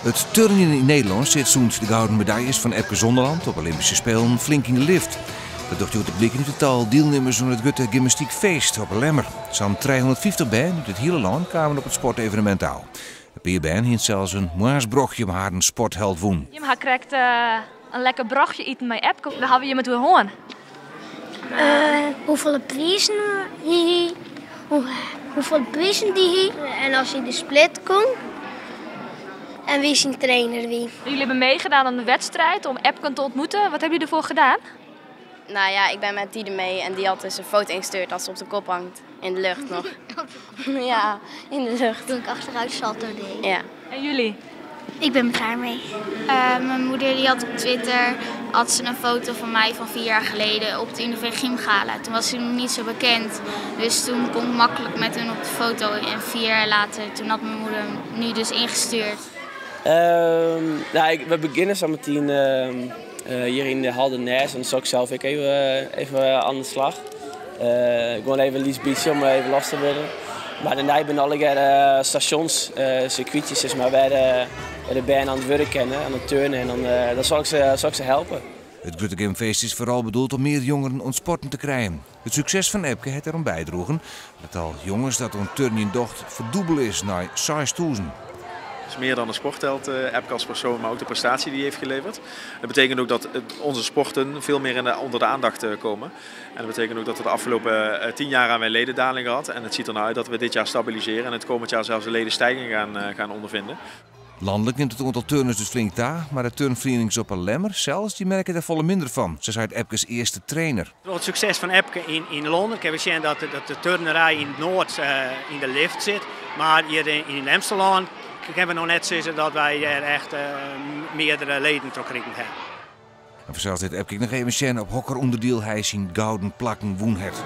Het turnen in Nederland zit zoens de gouden medailles van Epke Zonderland op Olympische Spelen flink in de lift. Dat doet je te blikken in totaal deelnemers van het Gutte Gymnastiekfeest op Lemmer. Zo'n 350 bijen uit het hele land kwamen op het sportevenement aan. De PBN heeft zelfs een moersbrochtje om haar een sportheld woen. Je krijgt een lekker brochtje eten met Epke. Dan hebben we je met hoe hoorn. Hoeveel prijzen hij hoeveel prijzen die hij en als hij de split komt. En wie is zijn trainer wie? Jullie hebben meegedaan aan de wedstrijd om Epke te ontmoeten. Wat hebben jullie ervoor gedaan? Nou ja, ik ben met Diede mee en die had dus een foto ingestuurd als ze op de kop hangt. In de lucht nog. Ja, in de lucht. Toen ik achteruit salto deed. Ja. En jullie? Ik ben met haar mee. Mijn moeder die had op Twitter een foto van mij van 4 jaar geleden op de UNIV Gymgala. Toen was ze nog niet zo bekend. Dus toen kon ik makkelijk met hun op de foto. En 4 jaar later, toen had mijn moeder hem nu dus ingestuurd. We beginnen zo meteen hier in de Halde Nes. En dan zal ik zelf ook even aan de slag. Gewoon even Lies bieden om even los te worden. Maar daarna ben alle stations, circuitjes, dus maar waar de band aan het werk kennen, aan het turnen. En dan zal ik ze helpen. Het Gutte Gymfeest is vooral bedoeld om meer jongeren ontsporten te krijgen. Het succes van Epke heeft erom bijgedragen dat al jongens dat een turn in docht verdubbeld is naar 6000. Het is meer dan een sportheld, Epke als persoon, maar ook de prestatie die hij heeft geleverd. Dat betekent ook dat onze sporten veel meer onder de aandacht komen. En dat betekent ook dat we de afgelopen 10 jaar aan mijn ledendaling gehad. En het ziet er nou uit dat we dit jaar stabiliseren en het komend jaar zelfs een ledenstijging gaan ondervinden. Landelijk neemt het aantal turners dus flink toe, maar de turnverenigingen op Lemmer zelfs die merken er volle minder van. Ze zei Epkes eerste trainer. Door het succes van Epke in Londen kunnen we zien dat de turnerij in het noord in de lift zit. Maar hier in Amsterdam kunnen we nog net zeggen dat wij er echt meerdere leden toe krijgen hebben. En vanzelfs dit Epke nog even zien op hokkeronderdeel hij zijn gouden plakken woen heeft.